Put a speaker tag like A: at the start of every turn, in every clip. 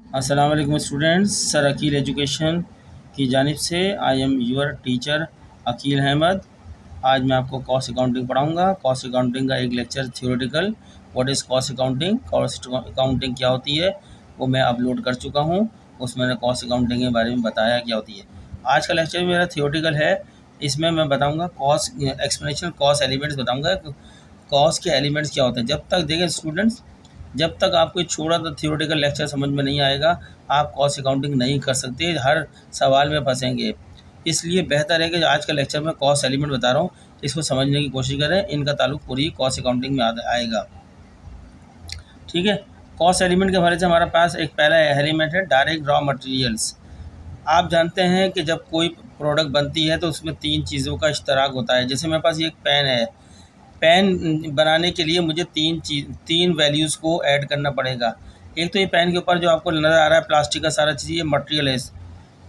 A: अस्सलाम वालेकुम students, sir Aqeel education की जानिब से I am your teacher Akeel Ahmed. आज मैं आपको कॉस्ट अकाउंटिंग पढ़ाऊँगा। कॉस्ट अकाउंटिंग का एक lecture theoretical what is cost accounting, cost accounting क्या होती है वो मैं अपलोड कर चुका हूँ। उसमें मैंने कॉस्ट अकाउंटिंग के बारे में बताया क्या होती है। आज का लेक्चर मेरा थ्योरेटिकल है। इसमें मैं बताऊँगा कॉस्ट एक्सप्लेनेशन, कॉस्ट एलिमेंट्स बताऊँगा। कॉस्ट के एलिमेंट्स क्या होते हैं। जब तक देखें स्टूडेंट्स, जब तक आपको छोटा सा थ्योरेटिकल लेक्चर समझ में नहीं आएगा आप कॉस्ट अकाउंटिंग नहीं कर सकते, हर सवाल में फंसेंगे। इसलिए बेहतर है कि आज का लेक्चर में कॉस्ट एलिमेंट बता रहा हूँ, इसको समझने की कोशिश करें। इनका ताल्लुक पूरी कॉस्ट अकाउंटिंग में आएगा। ठीक है। कॉस्ट एलिमेंट के हवाले से हमारे पास एक पहला एलिमेंट है डायरेक्ट रॉ मटेरियल्स। आप जानते हैं कि जब कोई प्रोडक्ट बनती है तो उसमें 3 चीज़ों का इश्तराक होता है। जैसे मेरे पास ये एक पेन है, पेन बनाने के लिए मुझे 3 वैल्यूज़ को ऐड करना पड़ेगा। एक तो ये पेन के ऊपर जो आपको नज़र आ रहा है प्लास्टिक का सारा चीज़, ये मटेरियल है।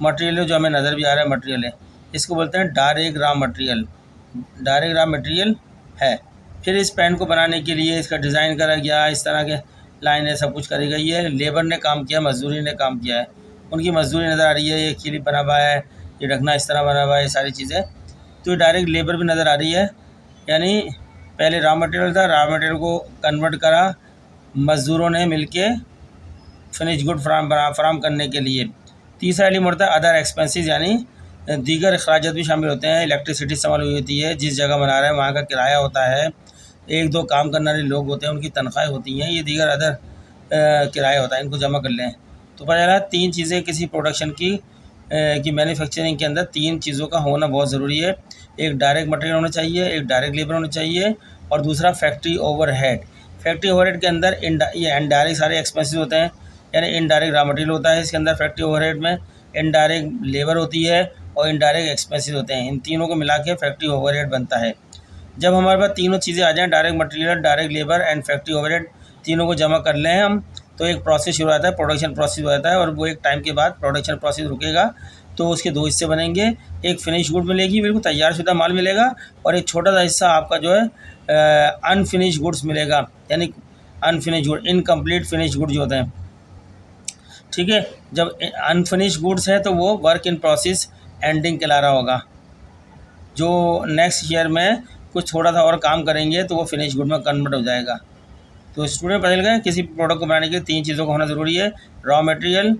A: मटेरियल है जो हमें नज़र भी आ रहा है, मटेरियल है। इसको बोलते हैं direct raw material. Direct raw material है। फिर इस पेन को बनाने के लिए इसका डिज़ाइन करा गया, इस तरह के लाइनें सब कुछ करी गई है। लेबर ने काम किया, मजदूरी ने काम किया है। उनकी मजदूरी नज़र आ रही है, ये क्लिप बना हुआ है, ये ढकना इस तरह बना हुआ है, ये सारी चीज़ें। तो डायरेक्ट लेबर भी नज़र आ रही है। यानी पहले रॉ मटेरियल था, रॉ मटेरियल को कन्वर्ट करा मज़दूरों ने मिलके फिनिश गुड फराम करने के लिए। तीसरा एलिमेंट होता है अदर एक्सपेंसेस, यानी दीगर अखराजात भी शामिल होते हैं। इलेक्ट्रिसिटी इस्तेमाल हुई होती है, जिस जगह बना रहे हैं वहाँ का किराया होता है, 1-2 काम करने वाले लोग होते हैं उनकी तनख्वाहें होती हैं, ये दीगर अदर किराया होता है। इनको जमा कर लें तो पता चला 3 चीज़ें किसी प्रोडक्शन की मैन्युफैक्चरिंग के अंदर 3 चीज़ों का होना बहुत ज़रूरी है। एक डायरेक्ट मटेरियल होना चाहिए, एक डायरेक्ट लेबर होना चाहिए, और दूसरा फैक्ट्री ओवरहेड। फैक्ट्री ओवरहेड के अंदर ये इनडायरेक्ट सारे एक्सपेंसेस होते हैं, यानी इनडायरेक्ट रॉ मटेरियल होता है इसके अंदर फैक्ट्री ओवरहेड में, इनडायरेक्ट लेबर होती है और इनडायरेक्ट एक्सपेंसेस होते हैं। इन तीनों को मिला के फैक्ट्री ओवरहेड बनता है। जब हमारे पास तीनों चीज़ें आ जाएँ, direct material, direct labour and factory overhead, तीनों को जमा कर लें हम, तो एक प्रोसेस शुरू होता है, प्रोडक्शन प्रोसेस हो जाता है। और वो एक टाइम के बाद प्रोडक्शन प्रोसेस रुकेगा तो उसके 2 हिस्से बनेंगे। एक फिनिश गुड मिलेगी, बिल्कुल तैयार शुदा माल मिलेगा, और एक छोटा सा हिस्सा आपका जो है अनफिनिश गुड्स मिलेगा, यानी unfinished good, incomplete finish good जो होते हैं। ठीक है। जब अनफिनिश गुड्स है तो वो वर्क इन प्रोसेस एंडिंग कहला रहा होगा। जो नेक्स्ट ईयर में कुछ थोड़ा सा और काम करेंगे तो वो फिनिश गुड में कन्वर्ट हो जाएगा। तो स्टूडेंट पता चल गया किसी प्रोडक्ट को बनाने के लिए 3 चीज़ों का होना ज़रूरी है, रॉ मटेरियल,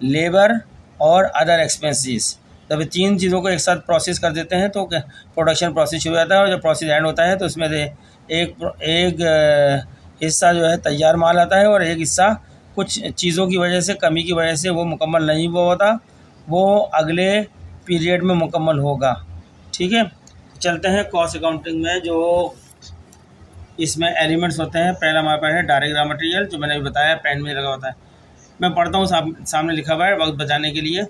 A: लेबर और अदर एक्सपेंसेस। जब 3 चीज़ों को एक साथ प्रोसेस कर देते हैं तो प्रोडक्शन प्रोसेस शुरू हो जाता है, और जब प्रोसेस एंड होता है तो उसमें से एक हिस्सा जो है तैयार माल आता है, और एक हिस्सा कुछ चीज़ों की वजह से, कमी की वजह से वो मुकम्मल नहीं हुआ होता, वो अगले पीरियड में मुकम्मल होगा। ठीक है। चलते हैं कॉस्ट अकाउंटिंग में जो इसमें एलिमेंट्स होते हैं। पहला हमारे पास है डायरेक्ट रॉ मटेरियल, जो मैंने भी बताया पेन में लगा होता है। मैं पढ़ता हूँ, सामने लिखा हुआ है वक्त बचाने के लिए,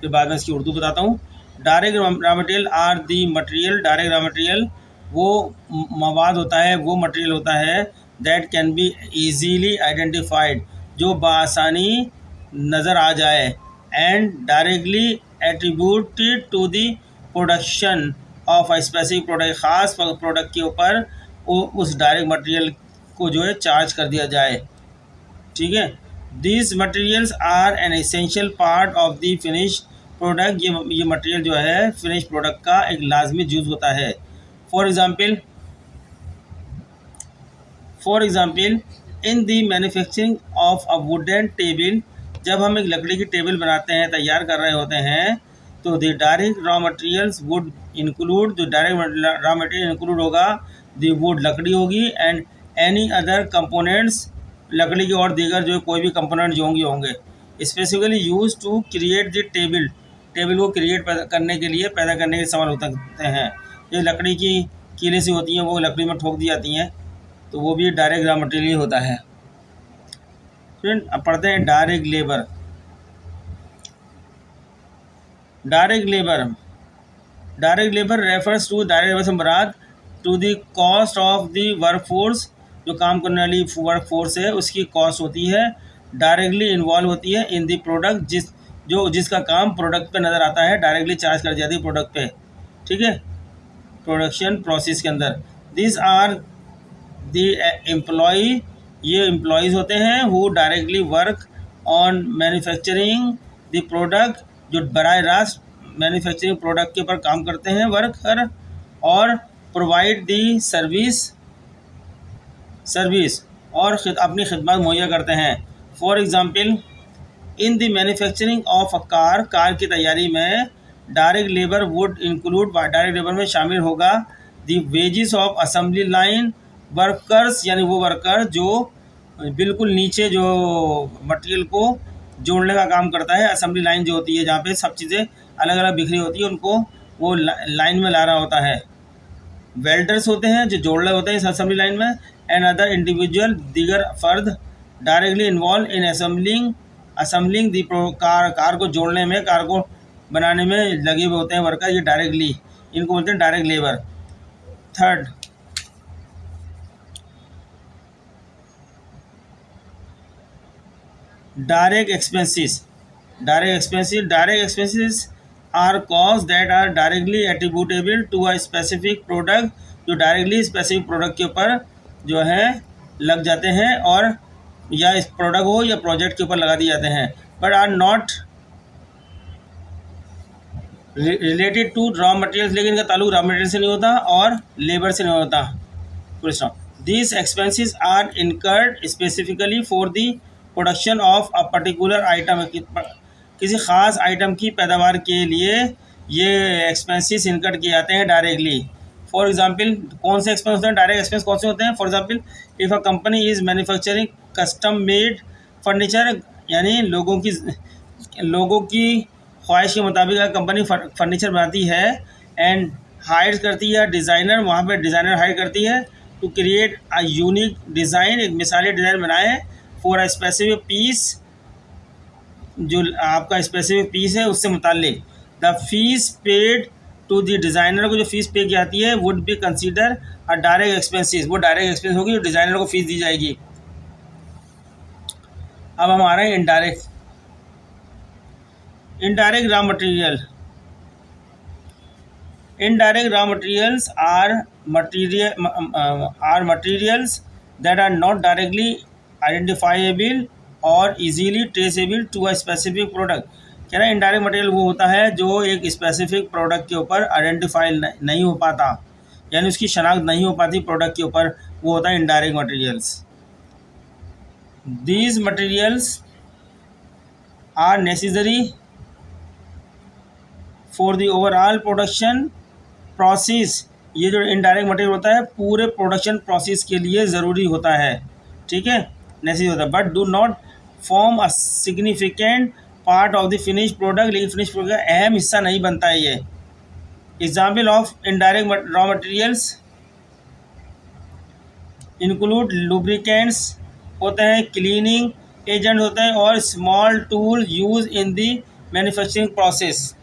A: फिर बाद में इसकी उर्दू बताता हूँ। Direct raw material are the material, direct raw material वो मवाद होता है, वो मटेरियल होता है that can be easily identified, जो बआसानी नज़र आ जाए, and directly attributed to the production of a specific product, ख़ास प्रोडक्ट के ऊपर उस डायरेक्ट मटेरियल को जो है चार्ज कर दिया जाए। ठीक है। These materials are an essential part of the finish product. ये मटेरियल जो है फिनिश प्रोडक्ट का एक लाजमी जुज़ होता है। For example in the manufacturing of a wooden table, जब हम एक लकड़ी की टेबल बनाते हैं, तैयार कर रहे होते हैं, तो the direct raw materials would include, जो डायरेक्ट रॉ मटेरियल इंक्लूड होगा, दी वुड लकड़ी होगी, एंड एनी अदर कंपोनेंट्स, लकड़ी के और दीगर जो कोई भी कंपोनेंट जो होंगे specifically use to create the table, table को क्रिएट करने के लिए, पैदा करने के इस्तेमाल होते हैं। ये लकड़ी की कीलें सी होती हैं, वो लकड़ी में ठोक दी जाती हैं, तो वो भी डायरेक्ट रॉ मटेरियल होता है। फ्रेंड अब पढ़ते हैं direct labour. Direct labour refers to, direct labour से मुराद to the cost of the workforce, जो काम करने वाली वर्कफोर्स है उसकी कॉस्ट होती है, डायरेक्टली इन्वॉल्व होती है इन द प्रोडक्ट, जिसका काम प्रोडक्ट पे नज़र आता है, डायरेक्टली चार्ज कर जाती है प्रोडक्ट पे। ठीक है। प्रोडक्शन प्रोसेस के अंदर दिस आर द एम्प्लॉई, ये एम्प्लॉयज़ होते हैं, who directly work on manufacturing the product, जो बराह रास्त मैन्युफैक्चरिंग प्रोडक्ट के ऊपर काम करते हैं वर्कर, और प्रोवाइड दी सर्विस और अपनी खिदमत मुहैया करते हैं। For example, in the manufacturing of a car की तैयारी में direct labour would include, direct labour में शामिल होगा the wages of assembly line workers, यानी वो वर्कर जो बिल्कुल नीचे जो मटेरियल को जोड़ने का काम करता है। असेंबली लाइन जो होती है जहाँ पे सब चीज़ें अलग अलग बिखरी होती है, उनको वो लाइन में ला रहा होता है। वेल्डर्स होते हैं जो जोड़ रहे होते हैं इस असेंबली लाइन में। एंड अदर इंडिविजुअल, दीगर फर्द directly involve in assembling the car को जोड़ने में, कार को बनाने में लगे हुए होते हैं वर्कर, ये डायरेक्टली, इनको बोलते हैं direct labour. Third, direct expenses. Direct expenses are cost that are directly attributable to a specific product, जो डायरेक्टली स्पेसिफिक प्रोडक्ट के ऊपर जो है लग जाते हैं, और या इस प्रोडक्ट हो या प्रोजेक्ट के ऊपर लगा दिए जाते हैं, but are not related to raw materials, लेकिन इनका ताल्लुक रॉ मटेरियल से नहीं होता और लेबर से नहीं होता। This expenses are incurred specifically for the production of a particular item, किसी ख़ास आइटम की पैदावार के लिए ये एक्सपेंसेस इनकर्ड किए जाते हैं डायरेक्टली। फॉर एग्जांपल, कौन से एक्सपेंस होते हैं, डायरेक्ट एक्सपेंस कौन से होते हैं? For example, if a company is manufacturing custom made furniture, यानी लोगों की ख्वाहिश के मुताबिक अगर कंपनी फर्नीचर बनाती है एंड हायर करती है डिज़ाइनर, वहाँ पे डिज़ाइनर हायर करती है to create a unique design, एक मिसाली डिज़ाइन बनाए फॉर अ स्पेसिफिक पीस, जो आपका स्पेसिफिक पीस है उससे मुताल्लिक। The fee paid to the designer को जो फीस पे की जाती है would be consider a direct expenses, वो डायरेक्ट एक्सपेंस होगी जो डिज़ाइनर को फीस दी जाएगी। अब हम आ रहे हैं indirect raw material. Indirect raw materials are materials that are not directly identifiable or easily traceable to a specific product। कह रहा है इनडायरेक्ट मटेरियल वो होता है जो एक स्पेसिफिक प्रोडक्ट के ऊपर आइडेंटिफाई नहीं हो पाता, यानी उसकी शनाख्त नहीं हो पाती प्रोडक्ट के ऊपर, वो होता है indirect materials. These materials are necessary for the overall production process. ये जो इनडायरेक्ट मटेरियल होता है पूरे प्रोडक्शन प्रोसेस के लिए ज़रूरी होता है, ठीक है, नेसेसरी होता है, but do not form a significant part of the finish product, लेकिन फिनिश प्रोडक्ट का अहम हिस्सा नहीं बनता है ये। Example of indirect raw materials include lubricants होते हैं, क्लीनिंग एजेंट होते हैं, और small tool use in the manufacturing process.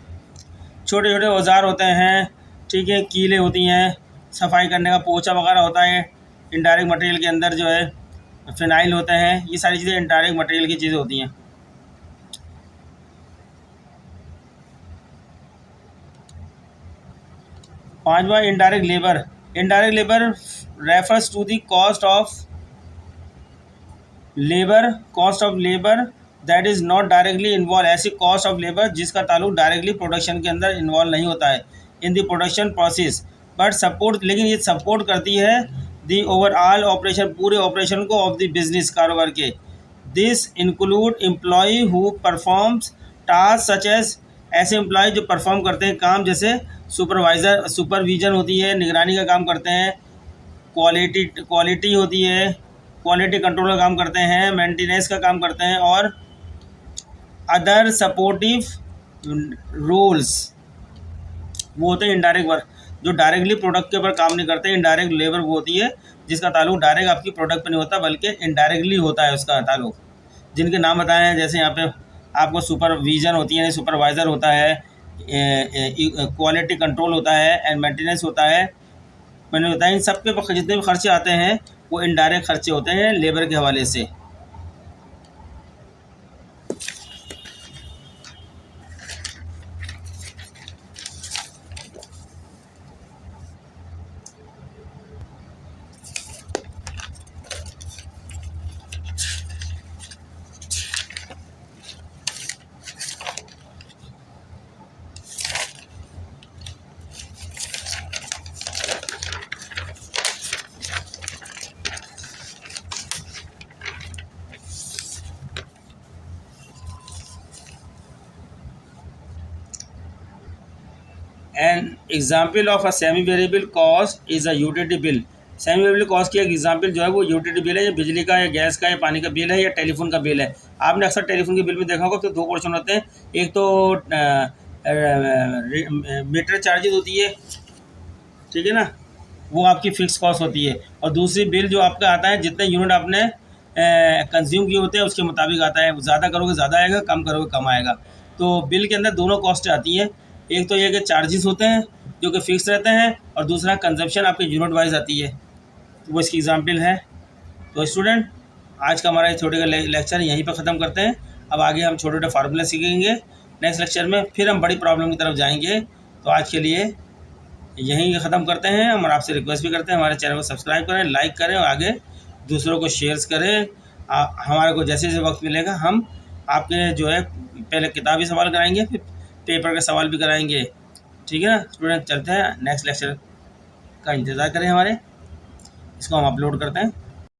A: छोटे छोटे औजार होते हैं, ठीक है, कीलें होती हैं, सफाई करने का पोछा वगैरह होता है। इनडायरेक्ट मटेरियल के अंदर जो है फिनाइल होते हैं, ये सारी चीज़ें इनडायरेक्ट मटेरियल की चीज़ें होती हैं। पांचवा, indirect labour. Indirect labour refers to the cost of labour that is not directly involve, ऐसी कॉस्ट ऑफ लेबर जिसका ताल्लुक डायरेक्टली प्रोडक्शन के अंदर इन्वॉल्व नहीं होता है in the production process, but support, लेकिन ये सपोर्ट करती है दी ओवरऑल ऑपरेशन, पूरे ऑपरेशन को ऑफ द बिजनेस, कारोबार के। This include employ who performs task such as, ऐसे एम्प्लॉय जो परफॉर्म करते हैं काम, जैसे सुपरविजन होती है, निगरानी का काम करते हैं, क्वालिटी होती है, क्वालिटी कंट्रोल का काम करते हैं, मेंटेनेंस का काम करते हैं, और अदर सपोर्टिव रोल्स, वो होते हैं इनडायरेक्ट वर्क, जो डायरेक्टली प्रोडक्ट के ऊपर काम नहीं करते। इनडायरेक्ट लेबर वो होती है जिसका ताल्लुक डायरेक्ट आपकी प्रोडक्ट पर नहीं होता, बल्कि इनडायरेक्टली होता है उसका ताल्लुक, जिनके नाम बताए हैं, जैसे यहाँ पे आपको सुपरविजन होती है, सुपरवाइज़र होता है, क्वालिटी कंट्रोल होता है, एंड मेंटेनेंस होता है। मैंने बताया इन सब के जितने भी खर्चे आते हैं वो इनडायरेक्ट खर्चे होते हैं लेबर के हवाले से। An example of a semi variable cost is a utility bill. Semi variable cost की एक एग्जाम्पल जो है वो यूटिलिटी बिल है, या बिजली का या गैस का या पानी का बिल है या टेलीफोन का बिल है। आपने अक्सर टेलीफोन के बिल में देखा होगा तो दो पोर्शन होते हैं, एक तो मीटर चार्जेस होती है, ठीक है ना, वो आपकी फ़िक्स कॉस्ट होती है, और दूसरी बिल जो आपका आता है जितने यूनिट आपने कंज्यूम किए होते हैं उसके मुताबिक आता है। ज़्यादा करोगे ज़्यादा आएगा, कम करोगे कम आएगा। तो बिल के अंदर दोनों कॉस्टें आती हैं, एक तो ये कि चार्जेस होते हैं जो कि फ़िक्स रहते हैं, और दूसरा कंजप्शन आपके यूनिट वाइज आती है, तो वो इसकी एग्जाम्पल है। तो स्टूडेंट, आज का हमारा छोटे का लेक्चर यहीं पर ख़त्म करते हैं। अब आगे हम छोटे छोटे फार्मूले सीखेंगे नेक्स्ट लेक्चर में, फिर हम बड़ी प्रॉब्लम की तरफ जाएंगे। तो आज के लिए यहीं ख़त्म करते हैं। हम आपसे रिक्वेस्ट भी करते हैं हमारे चैनल को सब्सक्राइब करें, लाइक करें और आगे दूसरों को शेयर्स करें। हमारे को जैसे जैसे वक्त मिलेगा हम आपके जो है पहले किताबी सवाल कराएंगे, फिर पेपर के सवाल भी कराएंगे, ठीक है ना स्टूडेंट। चलते हैं, नेक्स्ट लेक्चर का इंतज़ार करें हमारे, इसको हम अपलोड करते हैं।